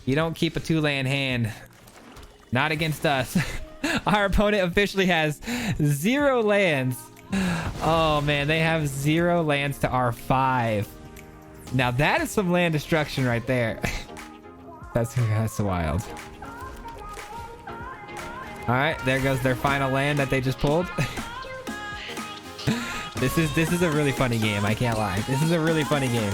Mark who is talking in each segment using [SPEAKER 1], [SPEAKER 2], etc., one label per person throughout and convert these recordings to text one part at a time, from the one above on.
[SPEAKER 1] You don't keep a 2-land hand. Not against us. Our opponent officially has 0 lands. Oh man, they have 0 lands to our 5. Now that is some land destruction right there. That's wild. All right, there goes their final land that they just pulled. This is a really funny game. I can't lie. This is a really funny game.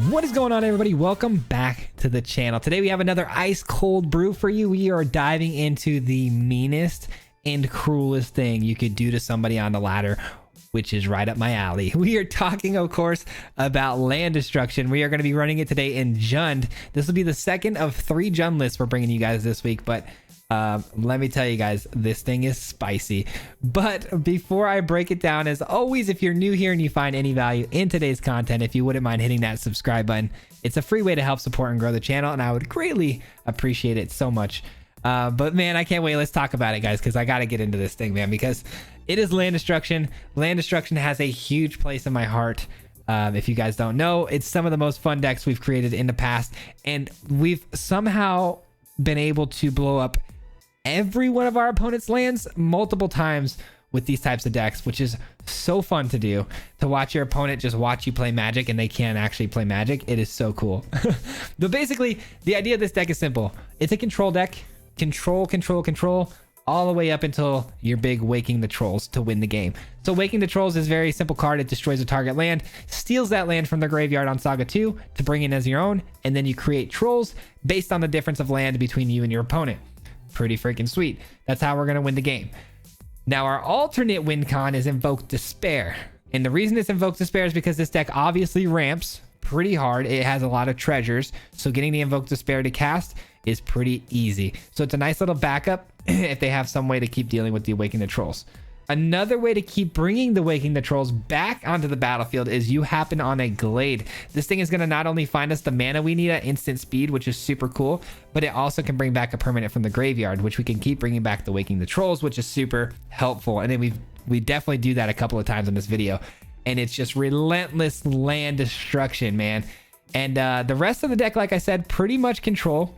[SPEAKER 1] What is going on, everybody? Welcome back to the channel. Today we have another ice cold brew for you. We are diving into the meanest and cruelest thing you could do to somebody on the ladder, which is right up my alley. We are talking, of course, about land destruction. We are going to be running it today in JUND. This will be the second of 3 JUND lists we're bringing you guys this week, but let me tell you guys, this thing is spicy. But before I break it down, as always, if you're new here and you find any value in today's content, if you wouldn't mind hitting that subscribe button, it's a free way to help support and grow the channel, and I would greatly appreciate it so much. But man, I can't wait. Let's talk about it, guys, because I got to get into this thing, man, because it is land destruction. Land destruction has a huge place in my heart. If you guys don't know, it's some of the most fun decks we've created in the past, and we've somehow been able to blow up every one of our opponent's lands multiple times with these types of decks, which is so fun to do, to watch your opponent just watch you play Magic and they can't actually play Magic. It is so cool. But basically, the idea of this deck is simple. It's a control deck. Control, all the way up until your big Waking the Trolls to win the game. So Waking the Trolls is a very simple card. It destroys a target land, steals that land from the graveyard on Saga 2 to bring in as your own, and then you create trolls based on the difference of land between you and your opponent. Pretty freaking sweet. That's how we're going to win the game. Now, our alternate win con is Invoke Despair. And the reason it's Invoke Despair is because this deck obviously ramps pretty hard. It has a lot of treasures. So getting the Invoke Despair to cast is pretty easy. So it's a nice little backup if they have some way to keep dealing with the Awaken the Trolls. Another way to keep bringing the Waking the Trolls back onto the battlefield is you happen on a Glade. This thing is going to not only find us the mana we need at instant speed, which is super cool, but it also can bring back a permanent from the graveyard, which we can keep bringing back the Waking the Trolls, which is super helpful. And then we definitely do that a couple of times in this video, and it's just relentless land destruction, man. And the rest of the deck, like I said, pretty much control.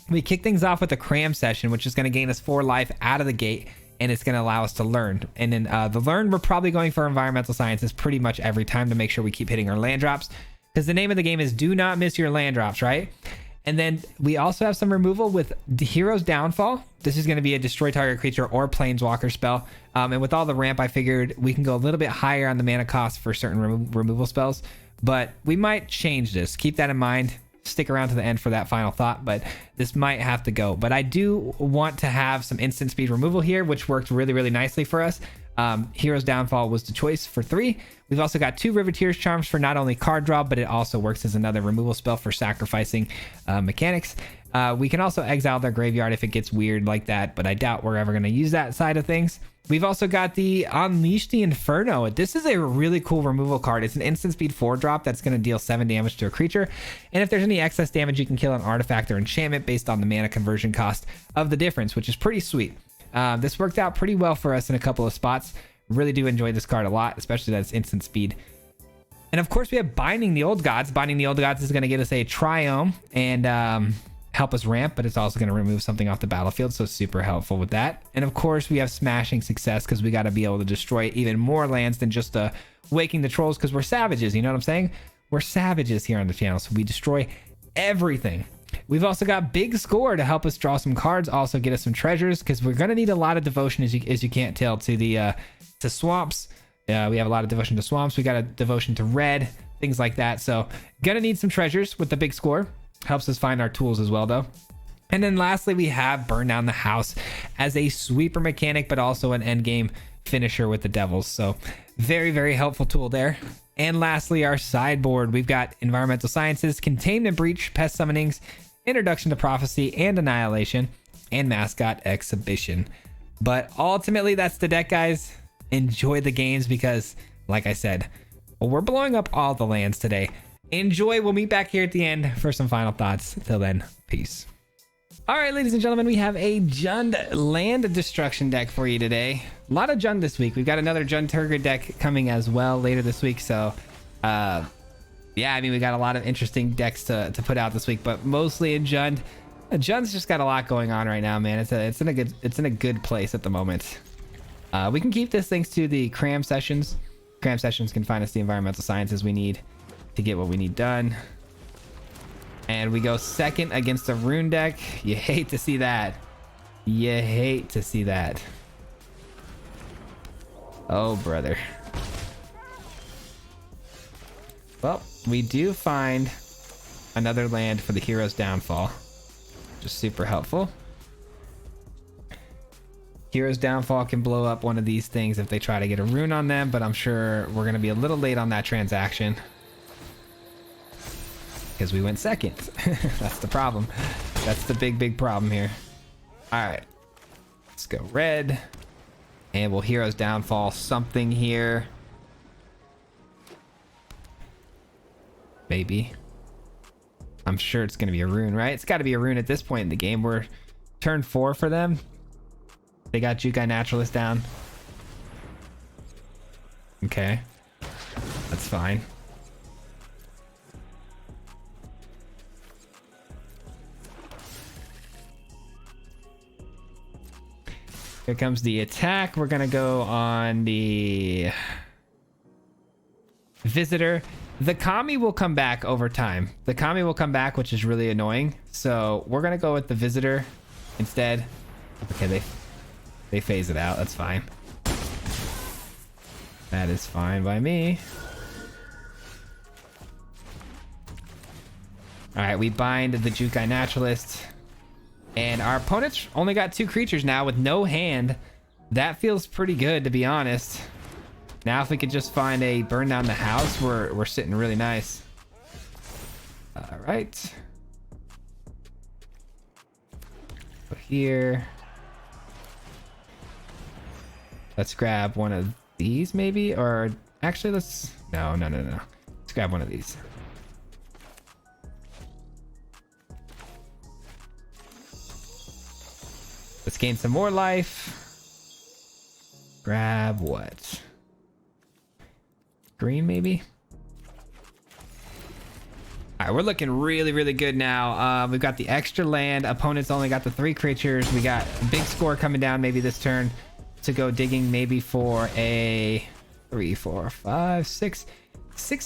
[SPEAKER 1] We kick things off with a Cram Session, which is going to gain us 4 life out of the gate, and it's going to allow us to learn. And then the learn, we're probably going for Environmental Sciences pretty much every time to make sure we keep hitting our land drops, because the name of the game is do not miss your land drops, right? And then we also have some removal with the Hero's Downfall. This is going to be a destroy target creature or planeswalker spell. And with all the ramp, I figured we can go a little bit higher on the mana cost for certain removal spells, but we might change this. Keep that in mind. Stick around to the end for that final thought, but this might have to go. But I do want to have some instant speed removal here, which worked really nicely for us. Hero's Downfall was the choice for 3. We've also got 2 Riveteer's Charms for not only card draw, but it also works as another removal spell for sacrificing mechanics. We can also exile their graveyard if it gets weird like that, but I doubt we're ever going to use that side of things. We've also got the Unleash the Inferno. This is a really cool removal card. It's an instant speed 4-drop that's going to deal 7 damage to a creature. And if there's any excess damage, you can kill an artifact or enchantment based on the mana conversion cost of the difference, which is pretty sweet. This worked out pretty well for us in a couple of spots. Really do enjoy this card a lot, especially that it's instant speed. And of course, we have Binding the Old Gods. Binding the Old Gods is going to get us a Triome and help us ramp, but it's also going to remove something off the battlefield, so super helpful with that. And of course, we have Smashing Success, because we got to be able to destroy even more lands than just Waking the Trolls, because we're savages, you know what I'm saying? We're savages here on the channel, so we destroy everything. We've also got Big Score to help us draw some cards, also get us some treasures, because we're going to need a lot of devotion, as you can't tell, to the to swamps. We have a lot of devotion to swamps. We got a devotion to red, things like that. So gonna need some treasures with the Big Score. Helps us find our tools as well, though. And then lastly, we have Burn Down the House as a sweeper mechanic, but also an end game finisher with the Devils. So very helpful tool there. And lastly, our sideboard, we've got Environmental Sciences, Contain and Breach, Pest Summonings, Introduction to Prophecy and Annihilation, and Mascot Exhibition. But ultimately, that's the deck, guys. Enjoy the games, because like I said, we're blowing up all the lands today. Enjoy. We'll meet back here at the end for some final thoughts. Till then, peace. All right, ladies and gentlemen, we have a JUND land destruction deck for you today. A lot of JUND this week. We've got another JUND Turgor deck coming as well later this week. So, yeah, I mean, we got a lot of interesting decks to put out this week, but mostly in JUND. JUND's just got a lot going on right now, man. It's in a good place at the moment. We can keep this thanks to the cram sessions. Cram sessions can find us the environmental sciences we need to get what we need done. And we go second against a rune deck. You hate to see that. You hate to see that. Oh, brother. Well, we do find another land for the hero's downfall. Just super helpful. Hero's downfall can blow up one of these things if they try to get a rune on them, but I'm sure we're going to be a little late on that transaction. Because we went second. That's the problem. That's the big problem here. All right, let's go red, and we'll hero's downfall something here. Maybe. I'm sure it's gonna be a rune, right? It's got to be a rune at this point in the game. We're turn 4 for them. They got Jukai Naturalist down. Okay, that's fine. Here comes the attack. We're gonna go on the visitor. The Kami will come back over time. The Kami will come back, which is really annoying. So we're gonna go with the visitor instead. Okay, they phase it out. That's fine. That is fine by me. All right, we bind the Jukai Naturalist. And our opponents only got 2 creatures now with no hand. That feels pretty good, to be honest. Now if we could just find a burn down the house, we're sitting really nice. All right. So here. Let's grab one of these maybe, or actually let's, no. Let's grab one of these. Let's gain some more life. Grab what? Green, maybe? All right, we're looking really good now. We've got the extra land. Opponents only got the 3 creatures. We got a big score coming down maybe this turn to go digging maybe for a 3, 4, 5, 6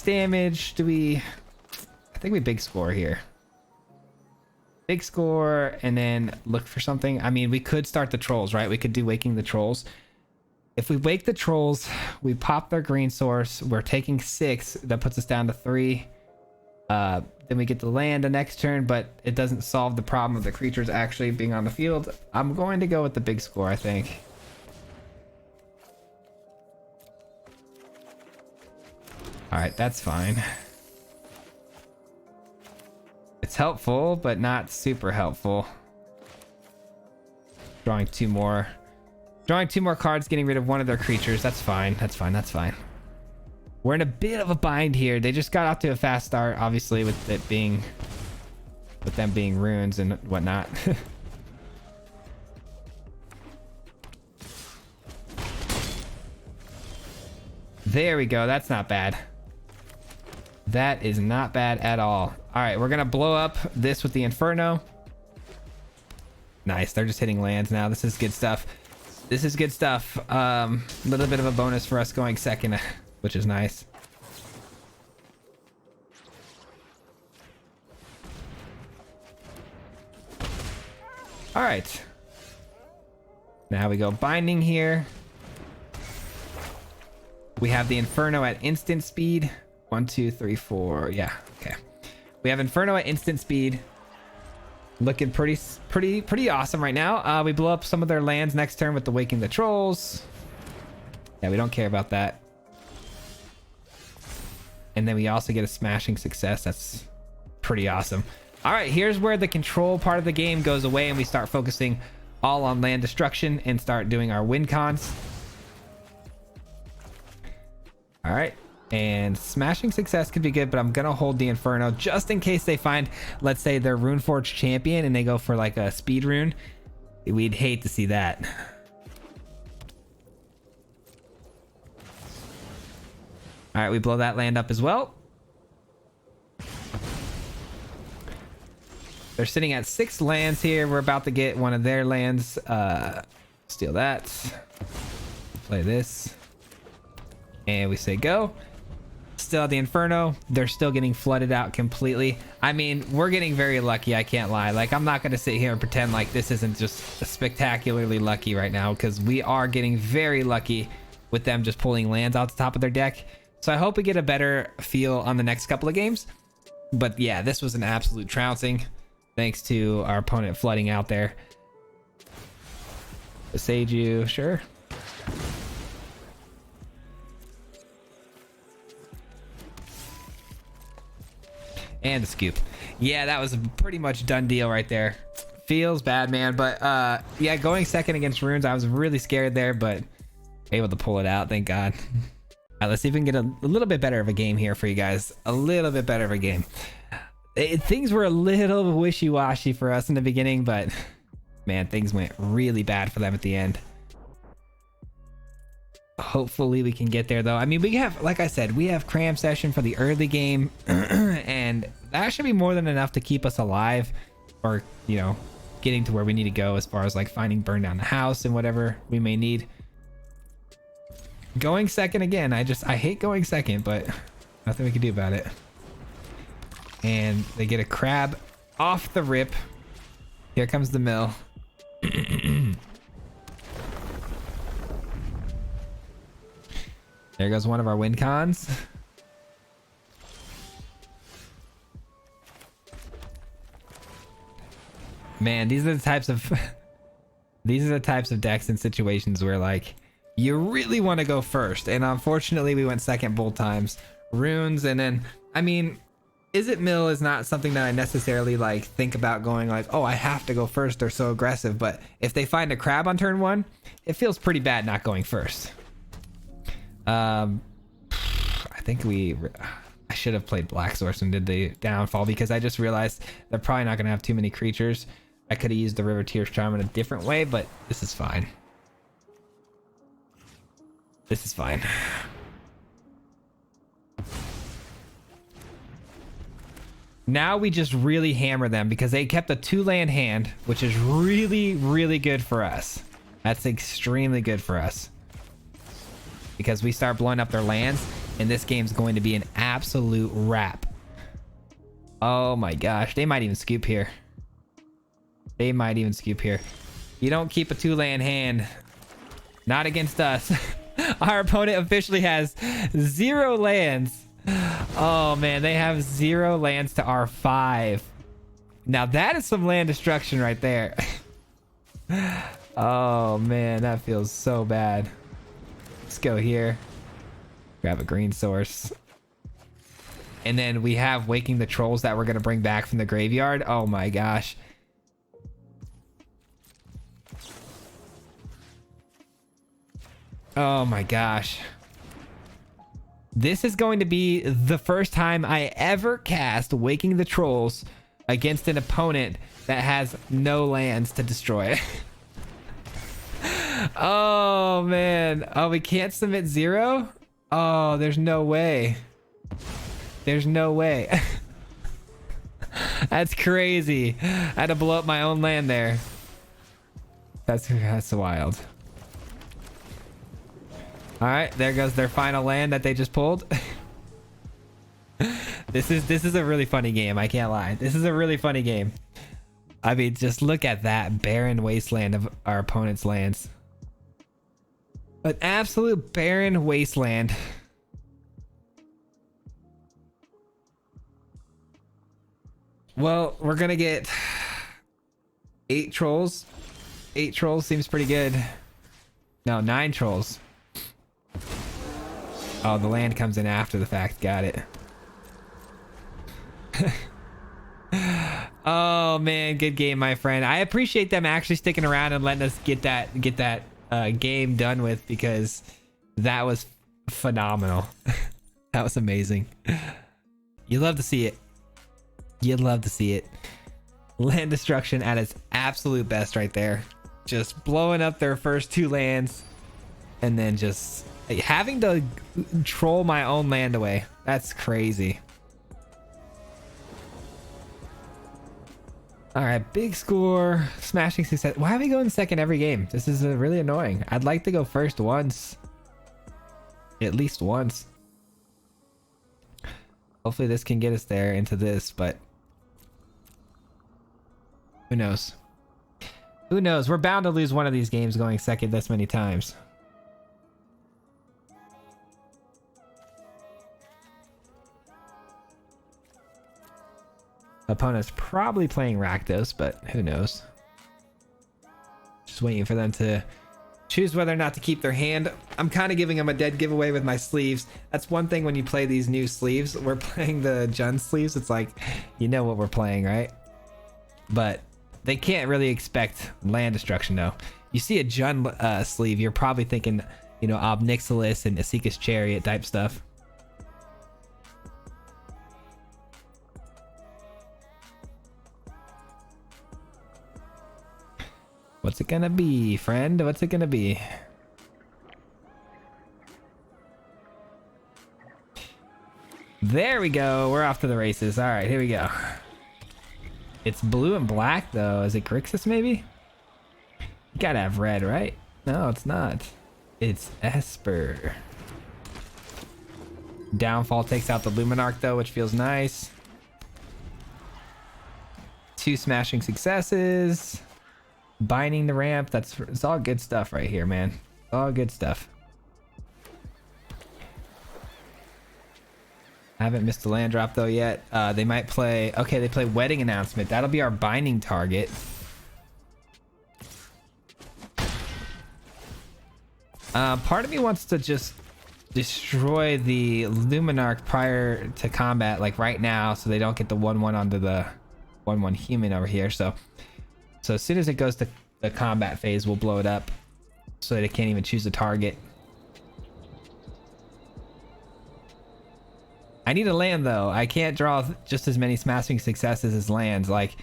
[SPEAKER 1] damage. I think we big score here. Big score and then look for something. I mean, we could start the trolls, right? We could do waking the trolls. If we wake the trolls, we pop their green source. We're taking 6. That puts us down to 3. Then we get the land the next turn, but it doesn't solve the problem of the creatures actually being on the field. I'm going to go with the big score, I think. All right, that's fine. It's helpful, but not super helpful. Drawing 2 more cards, getting rid of one of their creatures. That's fine. That's fine. We're in a bit of a bind here. They just got off to a fast start, obviously, with them being runes and whatnot. There we go. That's not bad. That is not bad at all. All right, we're gonna blow up this with the Inferno. Nice. They're just hitting lands now. This is good stuff. This is good stuff. Little bit of a bonus for us going second, which is nice. All right. Now we go binding here. We have the Inferno at instant speed. 1, 2, 3, 4. Yeah. Okay. We have Inferno at instant speed. Looking pretty awesome right now. We blow up some of their lands next turn with the Waking the Trolls. Yeah, we don't care about that. And then we also get a smashing success. That's pretty awesome. All right, here's where the control part of the game goes away and we start focusing all on land destruction and start doing our win cons. All right, And smashing success could be good, but I'm gonna hold the Inferno just in case they find, let's say, their Runeforge champion and they go for like a speed rune. We'd hate to see that. All right, we blow that land up as well. They're sitting at 6 lands here. We're about to get one of their lands. Steal that. Play this. And we say go. Still at the Inferno. They're still getting flooded out completely. I mean, we're getting very lucky, I can't lie. Like, I'm not going to sit here and pretend like this isn't just spectacularly lucky right now, because we are getting very lucky with them just pulling lands out the top of their deck. So I hope we get a better feel on the next couple of games. But yeah, this was an absolute trouncing, thanks to our opponent flooding out there. Seiju, sure. And the scoop. Yeah, that was a pretty much done deal right there. Feels bad, man. But yeah, going second against runes, I was really scared there, but able to pull it out, thank God. All right, let's see if we can get a little bit better of a game here for you guys. A little bit better of a game. Things were a little wishy-washy for us in the beginning, but man, things went really bad for them at the end. Hopefully we can get there though. I mean, we have, like I said, we have cram session for the early game and that should be more than enough to keep us alive, or, you know, getting to where we need to go as far as like finding burn down the house and whatever we may need. Going second again. I hate going second, but nothing we can do about it. And they get a crab off the rip. Here comes the mill. There goes one of our win cons. Man, these are the types of decks and situations where like you really want to go first, and unfortunately we went second both times. Runes, and then I mean, Is It Mill is not something that I necessarily like think about going like, oh, I have to go first, they're so aggressive. But if they find a crab on turn 1, it feels pretty bad not going first. I think I should have played Black Source and did the downfall, because I just realized they're probably not going to have too many creatures. I could have used the River Tears Charm in a different way, but this is fine. This is fine. Now we just really hammer them, because they kept a 2-land hand, which is really, really good for us. That's extremely good for us, because we start blowing up their lands, and this game's going to be an absolute wrap. Oh my gosh, they might even scoop here. They might even scoop here. You don't keep a 2-land hand. Not against us. Our opponent officially has 0 lands. Oh man, they have 0 lands to our 5. Now that is some land destruction right there. Oh man, that feels so bad. Let's go here. Grab a green source. And then we have Waking the Trolls that we're going to bring back from the graveyard. Oh my gosh. Oh my gosh. This is going to be the first time I ever cast Waking the Trolls against an opponent that has no lands to destroy. Oh man. Oh, we can't submit 0? Oh, there's no way. There's no way. That's crazy. I had to blow up my own land there. That's wild. All right, there goes their final land that they just pulled. This is a really funny game, I can't lie. This is a really funny game. I mean, just look at that barren wasteland of our opponent's lands. An absolute barren wasteland. Well, we're gonna get 8 trolls. 8 trolls seems pretty good. No, 9 trolls. Oh, the land comes in after the fact. Got it. Oh man, good game, my friend. I appreciate them actually sticking around and letting us get that game done with, because that was phenomenal. That was amazing. You love to see it. You'd love to see it. Land destruction at its absolute best right there. Just blowing up their first 2 lands and then just having to troll my own land away. That's crazy. All right, big score, smashing success. Why are we going second every game? This is really annoying. I'd like to go first once. At least once. Hopefully this can get us there into this, but who knows? Who knows? We're bound to lose one of these games going second this many times. Opponent's probably playing Rakdos, but who knows? Just waiting for them to choose whether or not to keep their hand. I'm kind of giving them a dead giveaway with my sleeves. That's one thing when you play these new sleeves. We're playing the JUND sleeves. It's like, you know what we're playing, right? But they can't really expect land destruction, though. You see a JUND sleeve, you're probably thinking, you know, Ob Nixilis and Asika's Chariot type stuff. What's it gonna be, friend? What's it gonna be? There we go. We're off to the races. All right, here we go. It's blue and black, though. Is it Grixis, maybe? You gotta have red, right? No, it's not. It's Esper. Downfall takes out the Luminarch, though, which feels nice. 2 smashing successes. Binding the ramp. It's all good stuff right here, man. All good stuff. Haven't missed a land drop though yet. They might play. Okay, they play Wedding Announcement. That'll be our binding target. Part of me wants to just destroy the Luminarch prior to combat, like right now, so they don't get the 1/1 onto the 1/1 human over here. So as soon as it goes to the combat phase, we'll blow it up so that it can't even choose a target. I need a land, though. I can't draw just as many smashing successes as lands. Like,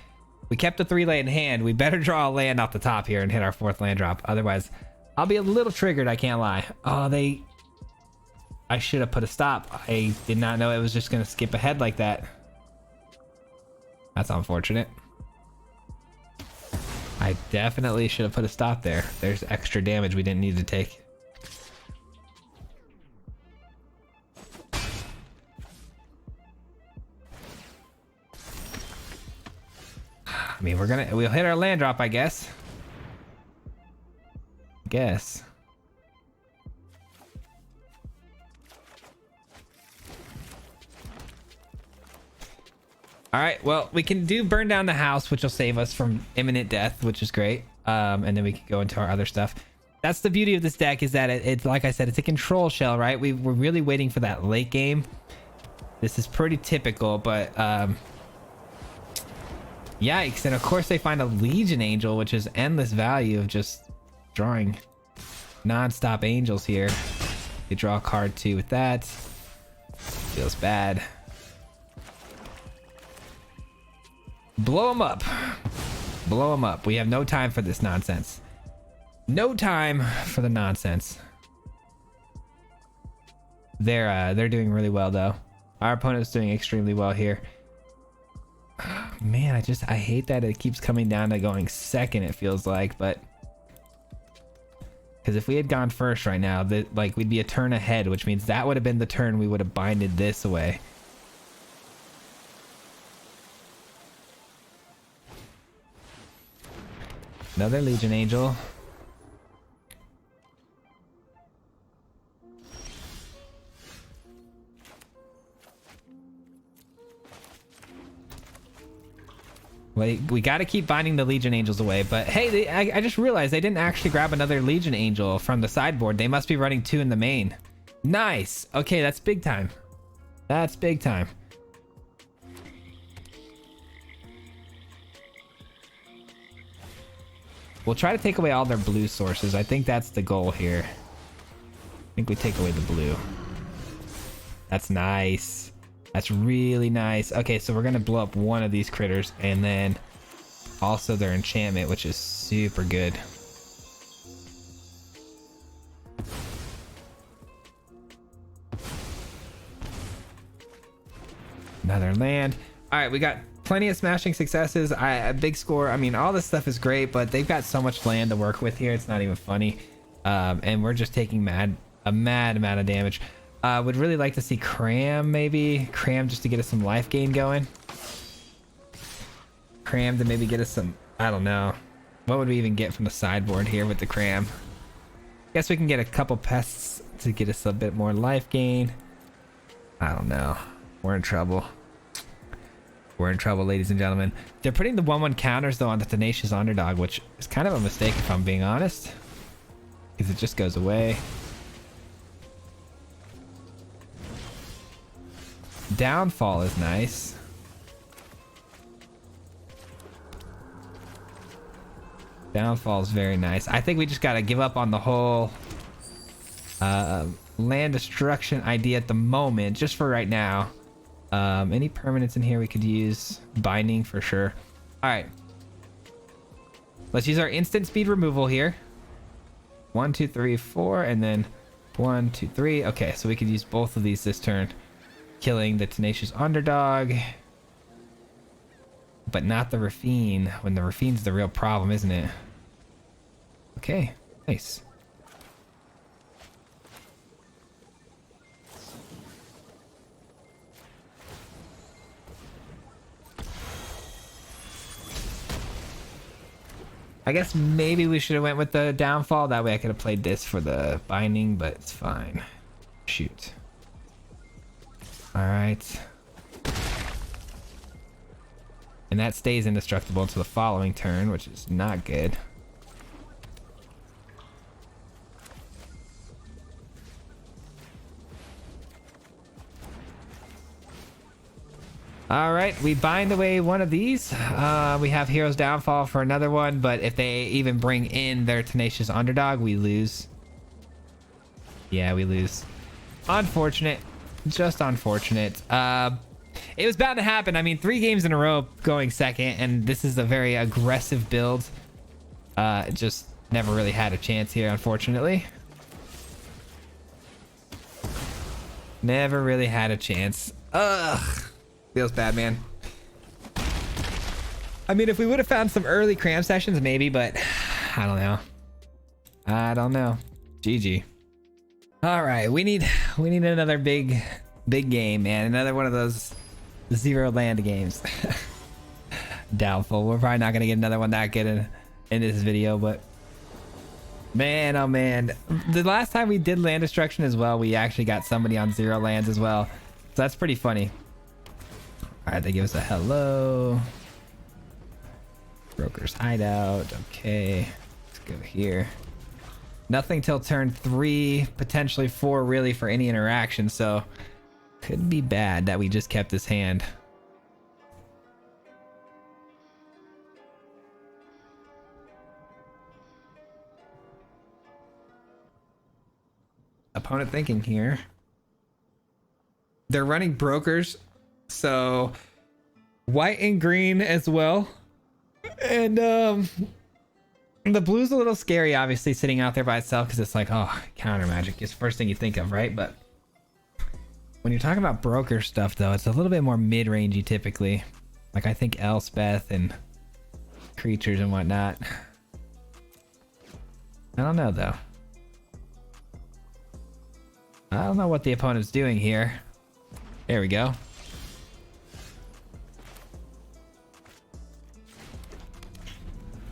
[SPEAKER 1] we kept a 3-land hand. We better draw a land off the top here and hit our 4th land drop. Otherwise, I'll be a little triggered, I can't lie. Oh, I should have put a stop. I did not know it was just going to skip ahead like that. That's unfortunate. I definitely should have put a stop there. There's extra damage we didn't need to take. I mean, we'll hit our land drop, I guess. All right, well, we can do burn down the house, which will save us from imminent death, which is great. And then we can go into our other stuff. That's the beauty of this deck, is that it's like I said, it's a control shell, right? We're really waiting for that late game. This is pretty typical, but yikes. And of course they find a Legion Angel, which is endless value of just drawing non-stop angels here. You draw a card too with that. Feels bad. Blow them up. Blow them up. We have no time for this nonsense. No time for the nonsense. They're doing really well though. Our opponent's doing extremely well here. Man, I hate that it keeps coming down to going second, it feels like, but because if we had gone first right now, like we'd be a turn ahead, which means that would have been the turn we would have binded this away. Another Legion Angel. We got to keep binding the Legion Angels away, but hey, I just realized they didn't actually grab another Legion Angel from the sideboard. They must be running 2 in the main. Nice. Okay, that's big time. That's big time. We'll try to take away all their blue sources. I think that's the goal here. I think we take away the blue. That's nice. That's really nice. Okay, so we're gonna blow up one of these critters and then also their enchantment, which is super good. Another land. All right, we got plenty of smashing successes. A big score. I mean, all this stuff is great, but they've got so much land to work with here. It's not even funny. And we're just taking a mad amount of damage. Would really like to see Cram, maybe. Cram just to get us some life gain going. Cram to maybe get us some, I don't know. What would we even get from the sideboard here with the Cram? Guess we can get a couple pests to get us a bit more life gain. I don't know. We're in trouble. We're in trouble, ladies and gentlemen. They're putting the 1/1 counters though on the Tenacious Underdog, which is kind of a mistake if I'm being honest. Because it just goes away. Downfall is nice. Downfall is very nice. I think we just gotta give up on the whole land destruction idea at the moment, just for right now. Any permanents in here we could use. Binding for sure. All right. Let's use our instant speed removal here. 1, 2, 3, 4, and then 1, 2, 3. Okay, so we could use both of these this turn. Killing the Tenacious Underdog, but not the Raffine, when the Raffine's the real problem, isn't it? Okay, nice. I guess maybe we should have went with the Downfall. That way I could have played this for the binding, but it's fine. Shoot. All right. And that stays indestructible until the following turn, which is not good. All right, we bind away one of these. We have Hero's Downfall for another one, but if they even bring in their Tenacious Underdog, we lose. Yeah, we lose. Unfortunate. Just unfortunate. It was bound to happen. I mean, 3 games in a row going second, and this is a very aggressive build. Just never really had a chance here, unfortunately. Never really had a chance. Ugh. Feels bad, man. I mean, if we would have found some early Cram sessions, maybe, but I don't know. I don't know. GG. All right, we need another big game, man. Another one of those 0 land games. Doubtful. We're probably not gonna get another one that good in this video, but man, oh man, the last time we did land destruction as well, we actually got somebody on 0 lands as well. So that's pretty funny. All right, they give us a hello. Broker's Hideout. Okay, let's go here. Nothing till turn 3, potentially 4 really for any interaction, so could be bad that we just kept this hand. Opponent thinking here. They're running brokers, so white and green as well. And the blue's a little scary, obviously, sitting out there by itself, because it's like, oh, counter magic is the first thing you think of, right? But when you're talking about broker stuff, though, it's a little bit more mid-rangey typically. Like, I think Elspeth and creatures and whatnot. I don't know, though. I don't know what the opponent's doing here. There we go.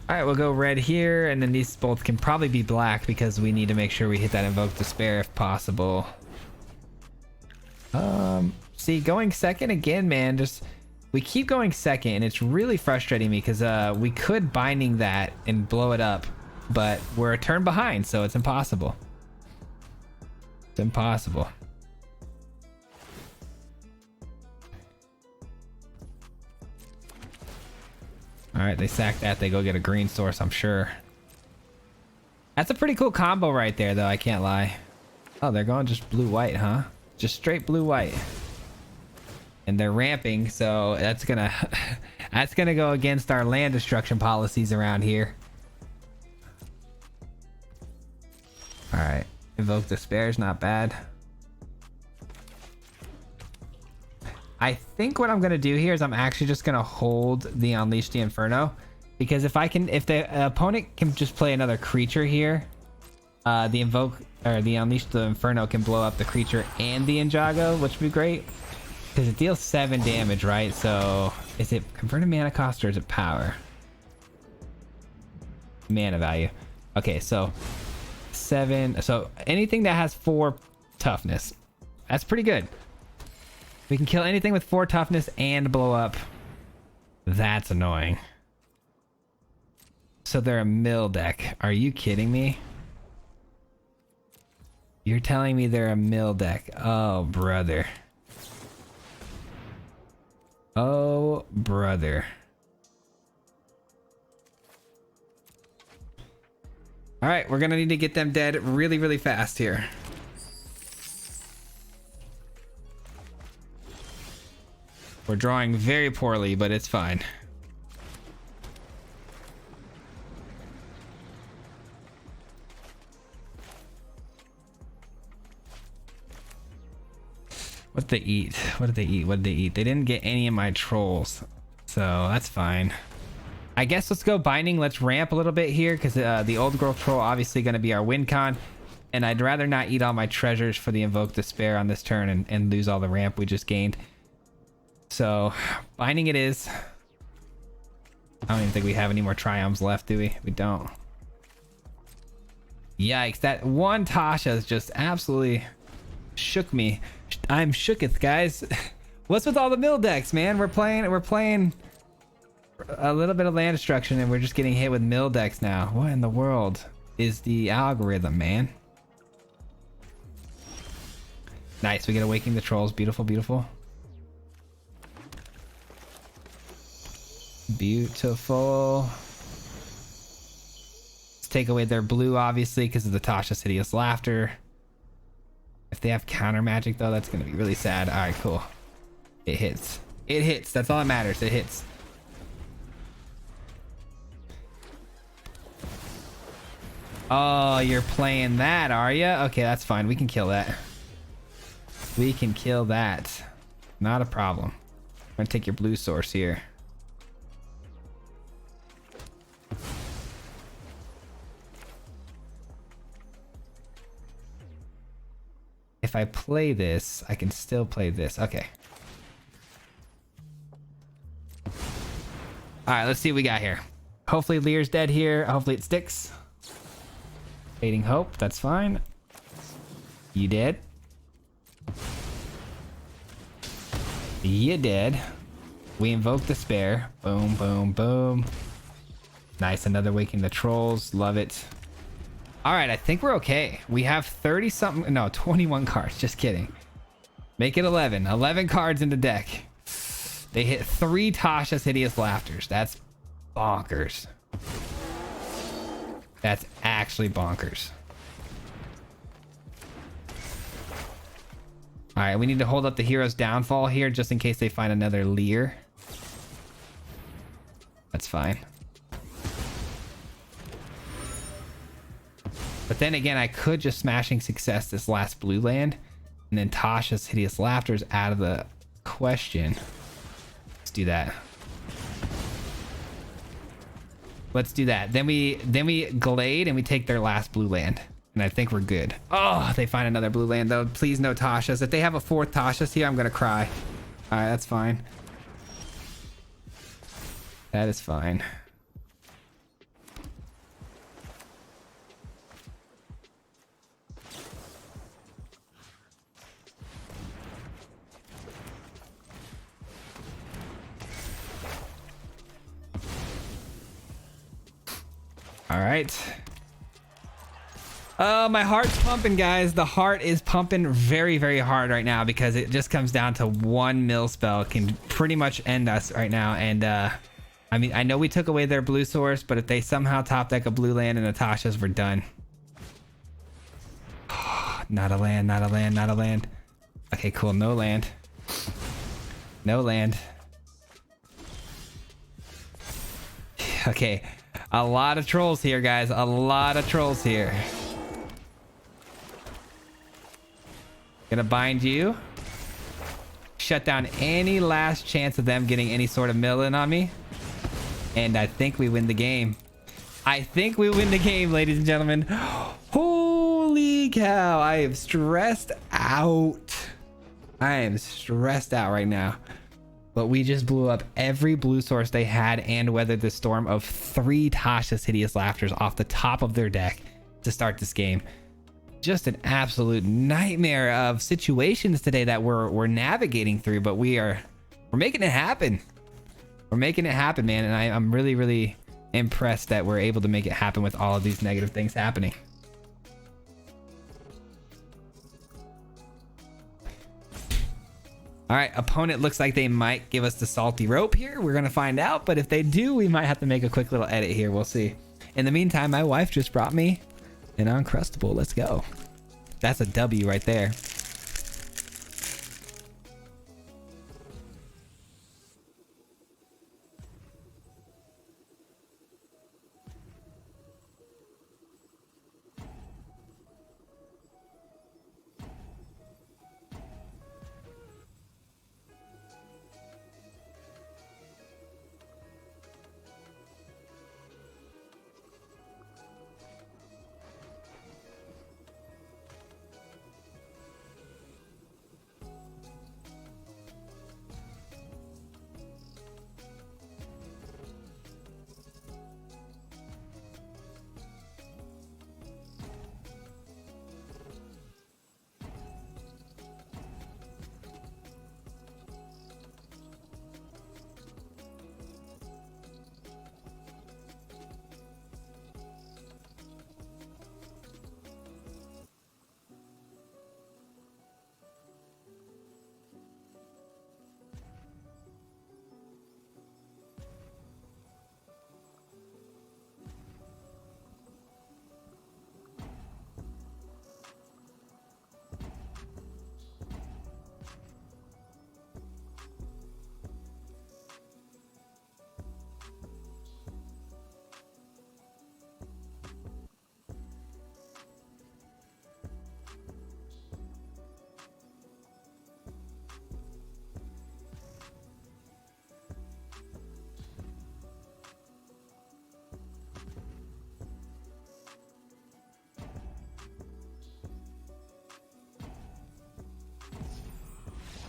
[SPEAKER 1] All right, we'll go red here, and then these both can probably be black because we need to make sure we hit that Invoke Despair if possible. See, going second again, man, just we keep going second, and it's really frustrating me because we could binding that and blow it up, but we're a turn behind, so it's impossible. It's impossible. All right, they sack that. They go get a green source, I'm sure. That's a pretty cool combo right there, though. I can't lie. Oh, they're going just blue-white, huh? Just straight blue-white. And they're ramping, so that's gonna that's gonna go against our land destruction policies around here. All right, Invoke Despair is not bad. I think what I'm gonna do here is I'm actually just gonna hold the Unleash the Inferno, because if the opponent can just play another creature here, the Unleash the Inferno can blow up the creature and the Ninjago, which would be great. Because it deals 7 damage, right? So is it converted mana cost or is it power? Mana value. Okay, so 7. So anything that has 4 toughness. That's pretty good. We can kill anything with 4 toughness and blow up. That's annoying. So they're a mill deck. Are you kidding me? You're telling me they're a mill deck. Oh, brother. Oh, brother. All right, we're gonna need to get them dead really, really fast here. We're drawing very poorly, but it's fine. What did they eat? What did they eat? What did they eat? They didn't get any of my trolls, so that's fine. I guess let's go binding. Let's ramp a little bit here, because the old growth troll obviously going to be our win con, and I'd rather not eat all my treasures for the Invoke Despair on this turn and lose all the ramp we just gained. So binding it is. I don't even think we have any more triumphs left, do we? We don't. Yikes, that one Tasha is just absolutely shook me. I'm shooketh, guys. What's with all the mill decks, man? We're playing a little bit of land destruction and we're just getting hit with mill decks now. What in the world is the algorithm, man? Nice, we get Awakening the Trolls. Beautiful, beautiful. Beautiful. Let's take away their blue, obviously, because of the Tasha's Hideous Laughter. If they have counter magic, though, that's going to be really sad. All right, cool. It hits. It hits. That's all that matters. It hits. Oh, you're playing that, are you? Okay, that's fine. We can kill that. We can kill that. Not a problem. I'm going to take your blue source here. If I play this, I can still play this. Okay. All right, let's see what we got here. Hopefully Lear's dead here. Hopefully it sticks. Fading Hope, that's fine. You dead. You dead. We Invoke Despair. Boom, boom, boom. Nice, another Awakening the Trolls. Love it. All right, I think we're okay. We have 30 something, no, 21 cards. Just kidding. Make it 11. 11 cards in the deck. They hit 3 Tasha's Hideous Laughters. That's bonkers. That's actually bonkers. All right, we need to hold up the hero's downfall here just in case they find another Lear. That's fine. But then again, I could just Smashing Success this last blue land, and then Tasha's Hideous Laughter is out of the question. Let's do that. Let's do that. Then we Glade and we take their last blue land, and I think we're good. Oh, they find another blue land though. Please no Tasha's. If they have a 4th Tasha's here, I'm gonna cry. All right, that's fine. That is fine. All right. My heart's pumping, guys. The heart is pumping very, very hard right now because it just comes down to one mill spell can pretty much end us right now. And I mean, I know we took away their blue source, but if they somehow top deck a blue land and Natasha's, we're done. Not a land, not a land, not a land. Okay, cool. No land. No land. Okay. A lot of trolls here, guys. A lot of trolls here. Gonna bind you. Shut down any last chance of them getting any sort of mill in on me. And I think we win the game. I think we win the game, ladies and gentlemen. Holy cow. I am stressed out. I am stressed out right now. But we just blew up every blue source they had and weathered the storm of 3 Tasha's Hideous Laughters off the top of their deck to start this game. Just an absolute nightmare of situations today that we're navigating through, but we're making it happen. We're making it happen, man. And I'm really, really impressed that we're able to make it happen with all of these negative things happening. All right, opponent looks like they might give us the salty rope here. We're gonna find out, but if they do, we might have to make a quick little edit here. We'll see. In the meantime, my wife just brought me an Uncrustable. Let's go. That's a W right there.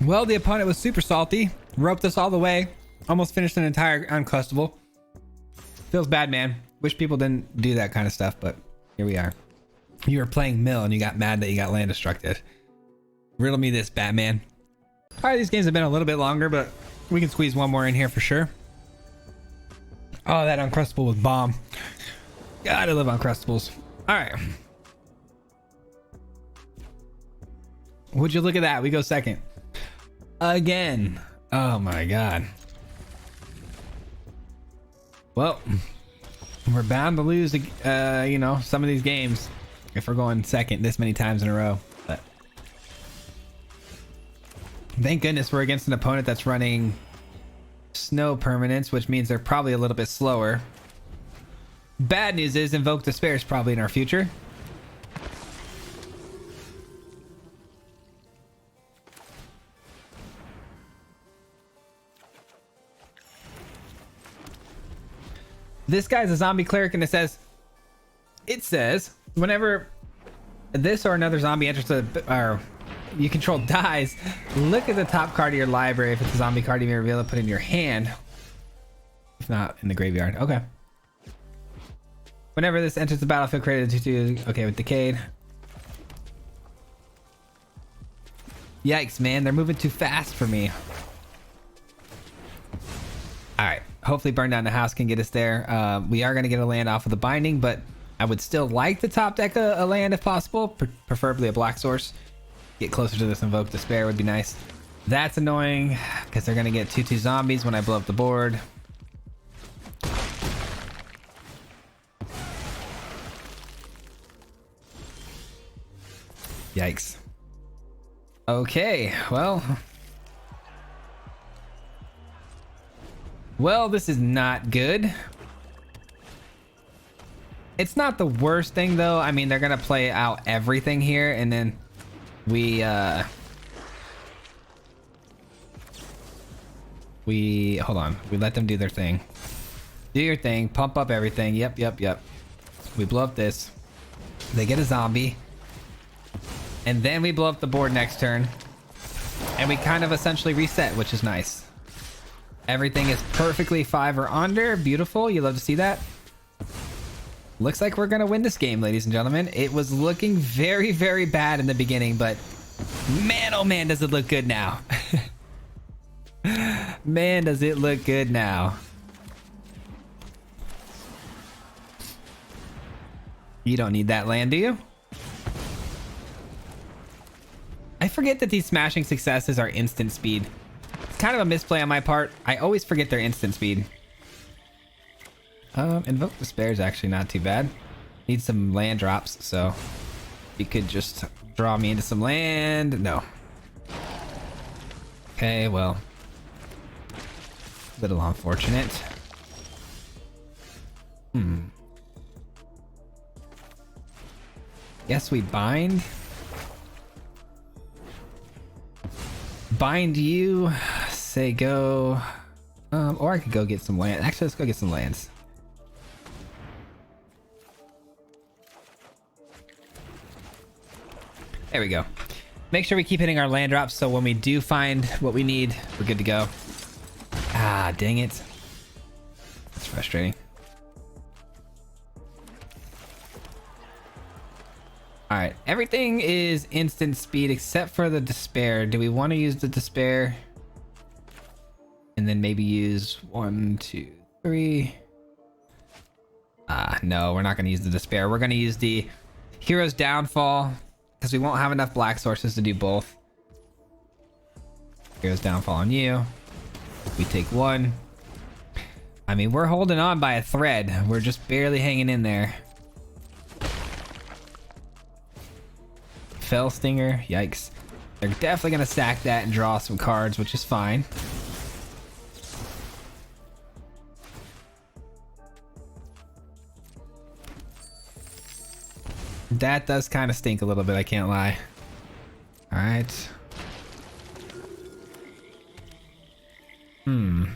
[SPEAKER 1] Well, the opponent was super salty, roped us all the way, almost finished an entire Uncrustable. Feels bad, man. Wish people didn't do that kind of stuff, but here we are. You were playing mill and you got mad that you got land destructed. Riddle me this, Batman. All right, these games have been a little bit longer, but we can squeeze one more in here for sure. Oh, that Uncrustable was bomb. God, I love Uncrustables. All right. Would you look at that? We go second. Again. Oh my god. Well, we're bound to lose, you know, some of these games if we're going second this many times in a row. But thank goodness we're against an opponent that's running snow permanents, which means they're probably a little bit slower. Bad news is Invoke Despair is probably in our future. This guy's a zombie cleric, and it says whenever this or another zombie enters or you control dies, look at the top card of your library. If it's a zombie card, you may reveal it, put it in your hand. If not, in the graveyard. Okay. Whenever this enters the battlefield, created a 2/2. Okay, with Decayed. Yikes, man. They're moving too fast for me. All right. Hopefully Burn Down the House can get us there. We are going to get a land off of the binding, but I would still like to top deck a land if possible, preferably a black source. Get closer to this Invoke Despair would be nice. That's annoying because they're going to get 2/2 zombies when I blow up the board. Yikes. Okay, well, this is not good. It's not the worst thing though. I mean, they're gonna play out everything here, and then we hold on. We let them do their thing. Do your thing. Pump up everything. Yep. We blow up this. They get a zombie, and then we blow up the board next turn, and we kind of essentially reset, which is nice. Everything is perfectly 5 or under. Beautiful. You love to see that. Looks like we're gonna win this game, ladies and gentlemen. It was looking very, very bad in the beginning, but man, oh man, does it look good now. Man, does it look good now. You don't need that land, do you? I forget that these smashing successes are instant speed. It's kind of a misplay on my part. I always forget their instant speed. Invoke Despair is actually not too bad. Need some land drops, so you could just draw me into some land. No. Okay, well, a little unfortunate. Guess we bind. Bind you. Say go. Or I could go get some land. Actually, let's go get some lands. There we go. Make sure we keep hitting our land drops so when we do find what we need, we're good to go. Ah, dang it. That's frustrating. All right, everything is instant speed except for the despair. Do we want to use the despair? And then maybe use 1, 2, 3. No, we're not going to use the despair. We're going to use the Hero's Downfall because we won't have enough black sources to do both. Hero's Downfall on you. We take 1. I mean, we're holding on by a thread. We're just barely hanging in there. Fell Stinger, yikes. They're definitely gonna stack that and draw some cards, which is fine. That does kind of stink a little bit, I can't lie. All right. I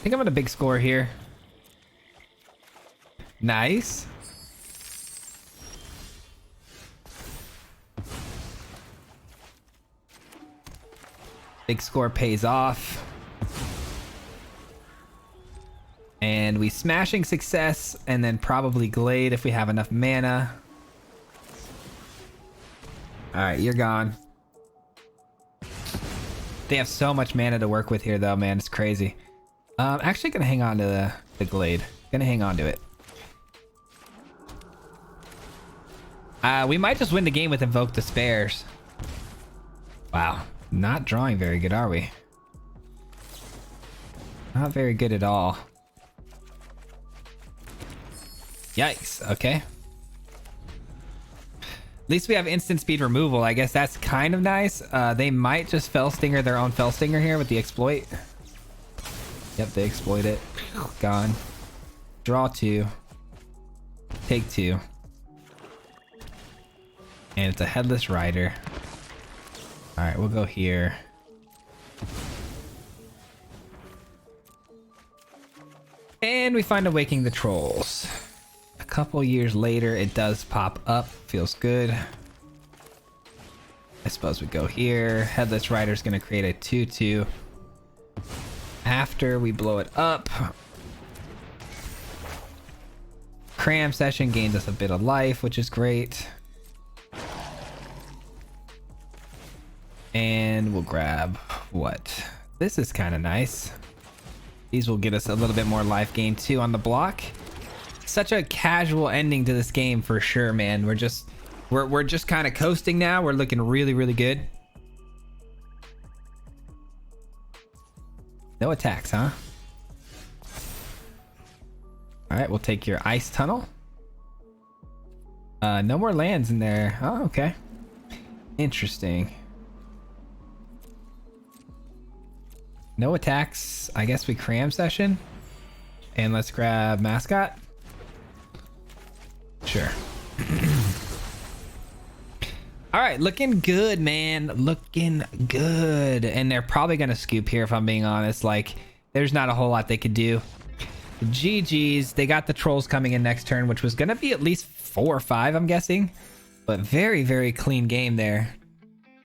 [SPEAKER 1] think I'm at a big score here. Nice. Big score pays off. And we smashing success and then probably Glade if we have enough mana. All right, you're gone. They have so much mana to work with here though, man. It's crazy. Actually gonna hang on to the Glade. Gonna hang on to it. We might just win the game with Invoke Despairs. Wow. Not drawing very good, are we? Not very good at all. Yikes, okay. At least we have instant speed removal. I guess that's kind of nice. They might just Fell Stinger their own Fell Stinger here with the exploit. Yep, they exploit it. Gone. Draw 2. Take 2. And it's a Headless Rider. Alright, we'll go here. And we find Awakening the Trolls. A couple years later, it does pop up. Feels good. I suppose we go here. Headless Rider's gonna create a 2/2. After we blow it up. Cram Session gains us a bit of life, which is great. And we'll grab what? This is kind of nice. These will get us a little bit more life gain too on the block. Such a casual ending to this game for sure, man. We're just kind of coasting now. We're looking really, really good. No attacks, huh? All right, we'll take your Ice Tunnel. No more lands in there. Oh, okay. Interesting. No attacks. I guess we cram session. And let's grab mascot. Sure. All right, looking good, man. Looking good. And they're probably going to scoop here, if I'm being honest. Like, there's not a whole lot they could do. GG's. They got the trolls coming in next turn, which was going to be at least 4 or 5, I'm guessing. But very, very clean game there.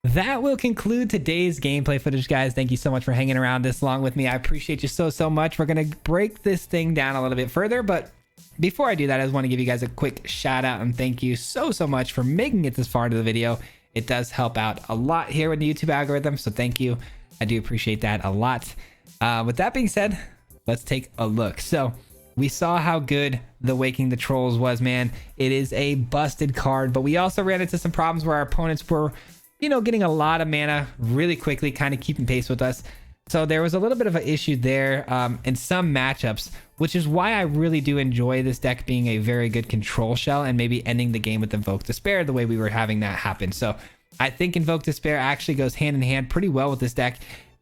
[SPEAKER 1] That will conclude today's gameplay footage, guys. Thank you so much for hanging around this long with me. I appreciate you so much. We're going to break this thing down a little bit further, but before I do that, I just want to give you guys a quick shout out and thank you so much for making it this far into the video. It does help out a lot here with the YouTube algorithm, so thank you. I do appreciate that a lot. With that being said, let's take a look. So we saw how good the Waking the Trolls was, man. It is a busted card, but we also ran into some problems where our opponents were, you know, getting a lot of mana really quickly, kind of keeping pace with us. So there was a little bit of an issue there in some matchups, which is why I really do enjoy this deck being a very good control shell and maybe ending the game with Invoke Despair the way we were having that happen. So I think Invoke Despair actually goes hand in hand pretty well with this deck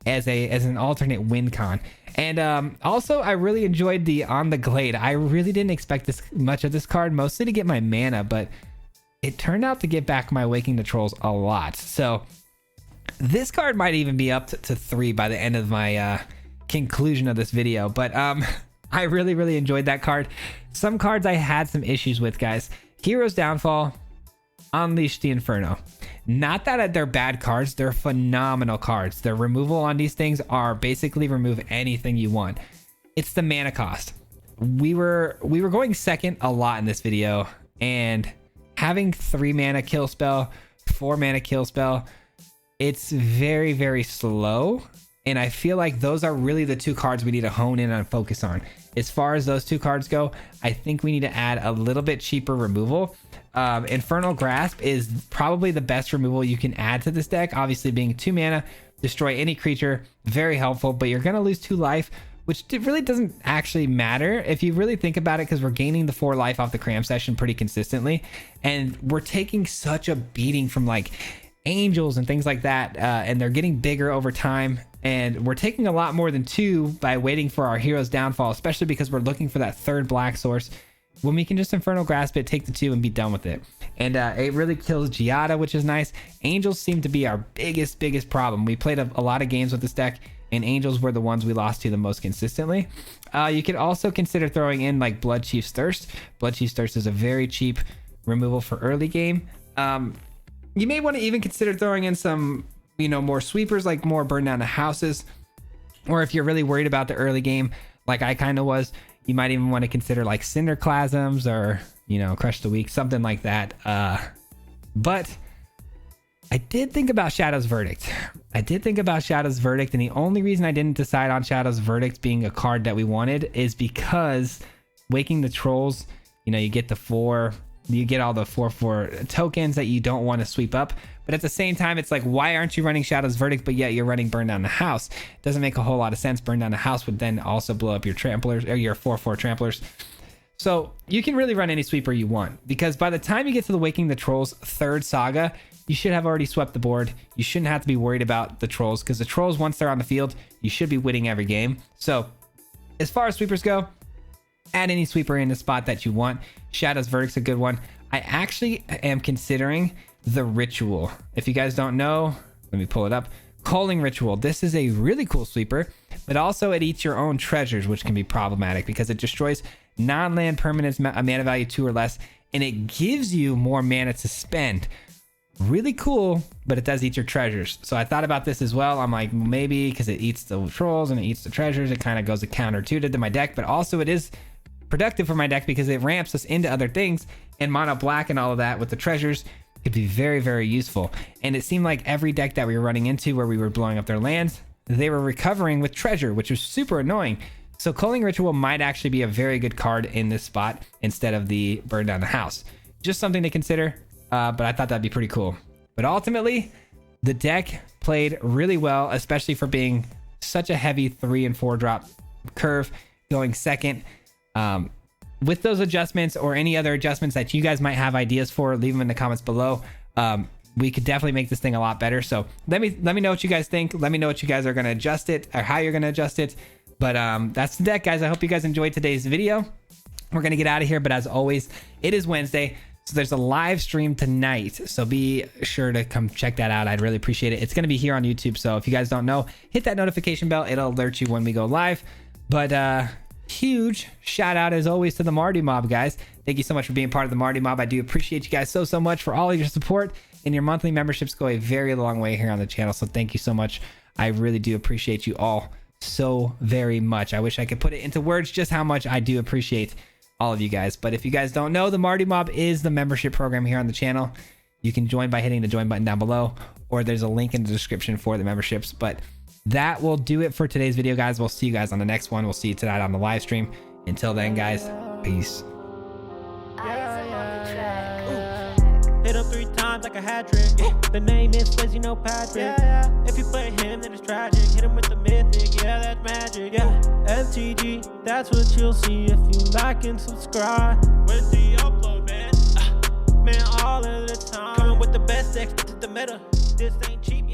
[SPEAKER 1] as an alternate win con. And also, I really enjoyed the On the Glade. I really didn't expect this much of this card, mostly to get my mana, but it turned out to get back my Waking the Trolls a lot. So this card might even be up to 3 by the end of my conclusion of this video. But I really enjoyed that card. Some cards I had some issues with, guys. Hero's Downfall, Unleash the Inferno. Not that they're bad cards, they're phenomenal cards. Their removal on these things are basically remove anything you want. It's the mana cost. We were going second a lot in this video, and having 3 mana kill spell, 4 mana kill spell, it's very slow. And I feel like those are really the 2 cards we need to hone in and focus on. As far as those 2 cards go, I think we need to add a little bit cheaper removal. Infernal Grasp is probably the best removal you can add to this deck. Obviously, being 2 mana, destroy any creature, very helpful, but you're going to lose 2 life, which really doesn't actually matter if you really think about it, because we're gaining the 4 life off the cram session pretty consistently. And we're taking such a beating from like angels and things like that, and they're getting bigger over time. And we're taking a lot more than 2 by waiting for our Hero's Downfall, especially because we're looking for that 3rd black source, when we can just Infernal Grasp it, take the 2 and be done with it. And it really kills Giada, which is nice. Angels seem to be our biggest problem. We played a lot of games with this deck, and Angels were the ones we lost to the most consistently. You could also consider throwing in like Blood Chief's Thirst. Blood Chief's Thirst is a very cheap removal for early game. You may want to even consider throwing in some, you know, more sweepers, like more burn down the houses. Or if you're really worried about the early game, like I kind of was, you might even want to consider like Cinderclasms or, you know, Crush the Weak, something like that. But I did think about Shadow's Verdict. And the only reason I didn't decide on Shadow's Verdict being a card that we wanted is because Waking the Trolls, you know, you get all the 4/4 tokens that you don't want to sweep up. But at the same time, it's like, why aren't you running Shadow's Verdict, but yet you're running Burn Down the House? It doesn't make a whole lot of sense. Burn Down the House would then also blow up your tramplers, or your 4/4 tramplers. So you can really run any sweeper you want, because by the time you get to the Waking the Trolls 3rd saga, you should have already swept the board. You shouldn't have to be worried about the trolls, because the trolls, once they're on the field, you should be winning every game. So as far as sweepers go, add any sweeper in the spot that you want. Shadow's Verdict's a good one. I actually am considering the Ritual. If you guys don't know, let me pull it up. Culling Ritual. This is a really cool sweeper, but also it eats your own treasures, which can be problematic because it destroys non-land permanents, a mana value 2 or less, and it gives you more mana to spend. Really cool, but it does eat your treasures. So I thought about this as well. I'm like, maybe because it eats the trolls and it eats the treasures, it kind of goes a counter to my deck, but also it is productive for my deck because it ramps us into other things, and mono black and all of that with the treasures could be very useful. And it seemed like every deck that we were running into where we were blowing up their lands, they were recovering with treasure, which was super annoying. So Culling Ritual might actually be a very good card in this spot instead of the Burn Down the House. Just something to consider, but I thought that'd be pretty cool. But ultimately, the deck played really well, especially for being such a heavy 3 and 4 drop curve, going second. With those adjustments or any other adjustments that you guys might have ideas for, leave them in the comments below. we could definitely make this thing a lot better. So let me know what you guys think. Let me know what you guys are going to adjust it, or how you're going to adjust it. But that's the deck, guys. I hope you guys enjoyed today's video. We're going to get out of here, but as always, it is Wednesday, so there's a live stream tonight, so be sure to come check that out. I'd really appreciate it. It's going to be here on YouTube, so if you guys don't know, hit that notification bell. It'll alert you when we go live. But huge shout out as always to the Marty Mob, guys. Thank you so much for being part of the Marty Mob. I do appreciate you guys so much for all of your support, and your monthly memberships go a very long way here on the channel, so thank you so much. I really do appreciate you all so very much. I wish I could put it into words just how much I do appreciate all of you guys. But if you guys don't know, the Marty Mob is the membership program here on the channel. You can join by hitting the join button down below, or there's a link in the description for the memberships. But that will do it for today's video, guys. We'll see you guys on the next one. We'll see you tonight on the live stream. Until then, guys, peace.
[SPEAKER 2] Hit him 3 times like a hat trick. The name is Swayze, no Patrick. If you play him, then it's tragic. Hit him with the mythic, yeah, that's magic. MTG, that's what you'll see if you like and subscribe. Where's the upload, man? Man, all of the time. Coming with the best decks, this is the meta. This ain't cheap.